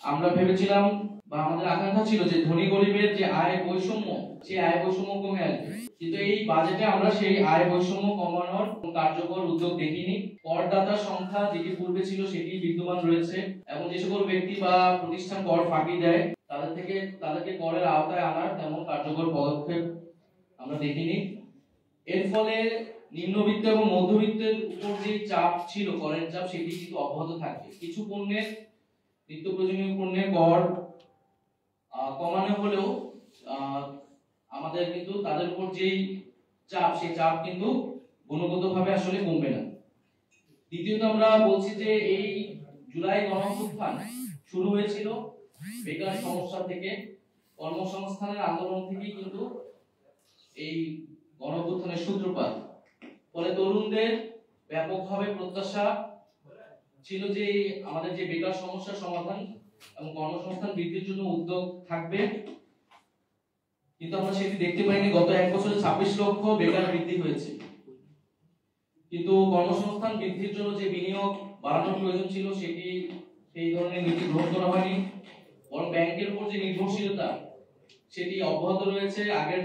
আমরা ভেবেছিলাম বা আমাদের আকাঙ্ক্ষা ছিল যে ধনী গরিবের যে আয় বৈষম্য, সেই আয় বৈষম্য কমে আসবে, কিন্তু এই বাজেটে আমরা সেই আয় বৈষম্য কমানোর কার্যকর উদ্যোগ দেখিনি। করদাতার সংখ্যা যেটি পূর্বে ছিল সেটি বিদ্যমান রয়েছে, এবং যে সকল ব্যক্তি বা প্রতিষ্ঠান কর ফাঁকি দেয় তাদেরকে করের আওতায় আনার তেমন কার্যকর পদক্ষেপ আমরা দেখিনি। এর ফলে নিম্নবিত্ত এবং মধ্যবিত্তের উপর যে চাপ ছিল, করের চাপ, সেটি কিন্তু অব্যাহত থাকবে। কিছু পণ্যের, নিত্য প্রয়োজনীয় পণ্যের কর কমানো হলেও আমাদের কিন্তু তাদের উপর যেই চাপ, সেই চাপ কিন্তু গুণগতভাবে আসলে কমবে না। দ্বিতীয়ত আমরা বলছি যে এই জুলাই গণঅভ্যুত্থান শুরু হয়েছিল বেকার সমস্যা থেকে, কর্মসংস্থানের আন্দোলন থেকে কিন্তু এই গণঅভ্যুত্থানের সূত্রপাত। ফলে তরুণদের ব্যাপকভাবে প্রত্যাশা ছিল যে আমাদের যে বেকার সমস্যার সমাধান এবং কর্মসংস্থান বৃদ্ধির জন্য উদ্যোগ থাকবে, কিন্তু আমরা সেটি দেখতে পাইনি। গত এক বছরে 26 লক্ষ বেকার বৃদ্ধি হয়েছে, কিন্তু কর্মসংস্থান বৃদ্ধির জন্য যে বিনিয়োগ বাড়ানোর প্রয়োজন ছিল সেটি সেই ধরনের নীতি গ্রহণ করা হয়নি, বরং ব্যাংকের উপর যে নির্ভরশীলতা সেটি অব্যাহত রয়েছে, আগের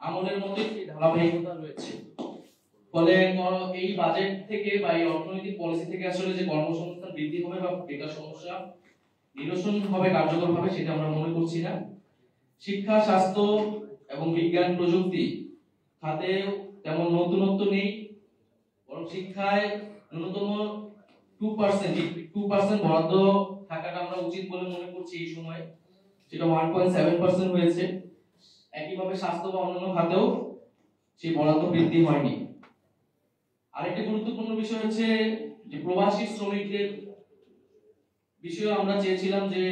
আমলের মতো ধারাবাহিকতা রয়েছে। ফলে এই বাজেট থেকে বা এই অর্থনৈতিক পলিসি থেকে আসলে যে কর্মসংস্থান বৃদ্ধি হবে বা বেকার সমস্যা নিরসন হবে কার্যকরভাবে, সেটা আমরা মনে করছি না। শিক্ষা, স্বাস্থ্য এবং বিজ্ঞান প্রযুক্তি খাতে তেমন নতুনত্ব নেই, বরং শিক্ষায় ন্যূনতম 2% বরাদ্দ থাকাটা আমরা উচিত বলে মনে করছি এই সময়, সেটা 1.7% হয়েছে। একইভাবে স্বাস্থ্য বা অন্যান্য খাতেও সেই বরাদ্দ বৃদ্ধি হয়নি। আরেকটি গুরুত্বপূর্ণ বিষয় হচ্ছে যে প্রবাসী শ্রমিকদের বিষয়ে আমরা চেয়েছিলাম যে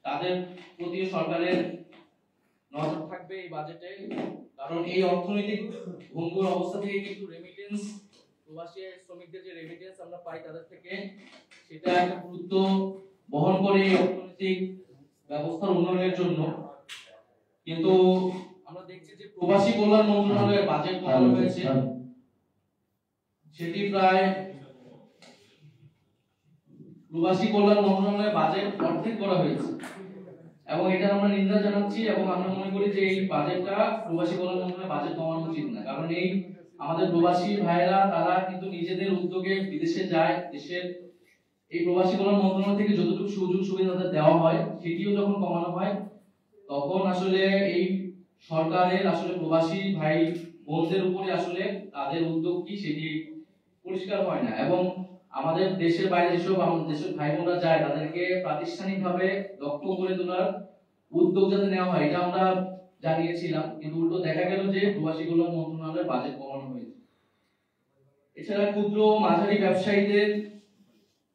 তাদের প্রতি সরকারের নজর থাকবে এই বাজেটে, কারণ এই অর্থনৈতিক ভঙ্গুর অবস্থা থেকে কিন্তু রেমিটেন্স, প্রবাসী শ্রমিকদের যে রেমিটেন্স আমরা পাই তাদের থেকে, সেটা একটা গুরুত্ব বহন করে এই অর্থনৈতিক ব্যবস্থার উন্নয়নের জন্য। কিন্তু আমরা দেখছি যে প্রবাসী কল্যাণ মন্ত্রণালয়ের বাজেট কমানো হয়েছে, সেটি প্রায় প্রবাসী কল্যাণ মন্ত্রণালয়ের বাজেট অর্ধেক করা হয়েছে, এবং এটা আমরা নিন্দা জানাচ্ছি। এবং আমরা মনে করি যে এই বাজেটটা প্রবাসী কল্যাণ মন্ত্রণালয়ের বাজেট কমানো উচিত না, কারণ এই আমাদের প্রবাসী ভাইরা তারা কিন্তু নিজেদের উদ্যোগে বিদেশে যায়, দেশের এই প্রবাসী কল্যাণ মন্ত্রণালয় থেকে যতটুকু সুযোগ সুবিধা তাদের দেওয়া হয় সেটিও যখন কমানো হয়, তখন আসলে এই সরকারের আসলে প্রবাসী ভাই বোনদের উপরে আসলে তাদের উদ্যোগ কি সেটি পরিষ্কার হয় না। এবং আমাদের দেশের বাইরে যেসব আমাদের দেশের ভাই বোনরা যায় তাদেরকে প্রাতিষ্ঠানিকভাবে দক্ষ করে তোলার উদ্যোগ যাতে নেওয়া হয়, এটা আমরা জানিয়েছিলাম, কিন্তু উল্টো দেখা গেল যে প্রবাসী কল্যাণ মন্ত্রণালয়ের বাজেট কমানো হয়েছে। এছাড়া ক্ষুদ্র ও মাঝারি ব্যবসায়ীদের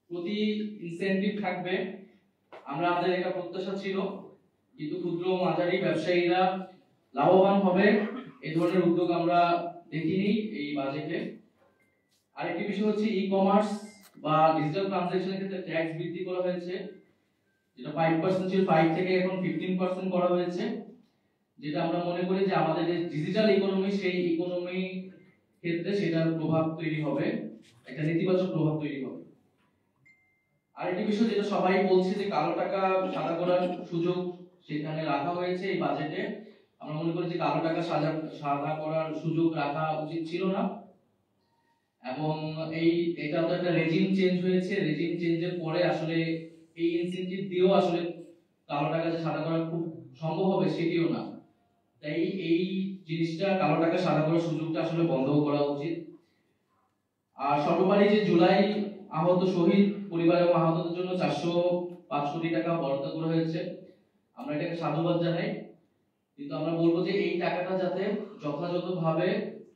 প্রতি ইনসেনটিভ থাকবে, আমাদের এটা প্রত্যাশা ছিল, কিন্তু ক্ষুদ্র ও মাঝারি ব্যবসায়ীরা লাভবান হবে এই ধরনের উদ্যোগ আমরা দেখিনি এই বাজেটে। আরেকটি বিষয় হচ্ছে ই কমার্স বা ডিজিটাল ট্রানজাকশনের ক্ষেত্রে ট্যাক্স বৃদ্ধি করা হয়েছে, যেটা 5% ছিল 5 থেকে এখন 15% করা হয়েছে, যেটা আমরা মনে করি যে আমাদের যে ডিজিটাল ইকোনমি সেই ইকোনমি ক্ষেত্রে সেটার প্রভাব তৈরি হবে, একটা নেতিবাচক প্রভাব তৈরি হবে। আরেকটি বিষয় যেটা সবাই বলছে যে কালো টাকা সাদা করার সুযোগ সেখানে রাখা হয়েছে এই বাজেটে, আমরা মনে করি যে কালো টাকা সাদা করার সুযোগ রাখা উচিত ছিল না। এবং এটা তো একটা রেজিম চেঞ্জ হয়েছে, রেজিম চেঞ্জের পরে আসলে এই ইনসেনটিভ দিয়েও আসলে কালো টাকা যে সাদা করা খুব সম্ভব হবে সেটিও না, তাই এই জিনিসটা কালো টাকা সাদা করার সুযোগটা আসলে বন্ধ করা উচিত। আর সর্বোপরি যে জুলাই আহত শহীদ পরিবার এবং আহতদের জন্য 405 কোটি টাকা বরাদ্দ করা হয়েছে, আমরা এটাকে সাধুবাদ জানাই, কিন্তু আমরা বলবো যে এই টাকাটা যাতে যথাযথভাবে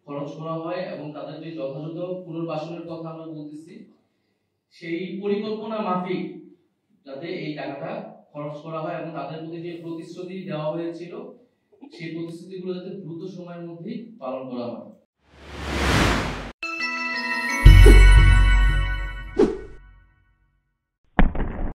খরচ করা হয় এবং তাদের যে যথাযথ পুনর্বাসনের কথা আমরা বলতেছি সেই পরিকল্পনা মাফিক যাতে এই টাকাটা খরচ করা হয়, এবং তাদের প্রতি যে প্রতিশ্রুতি দেওয়া হয়েছিল সেই প্রতিশ্রুতিগুলো যাতে দ্রুত সময়ের মধ্যেই পালন করা হয়।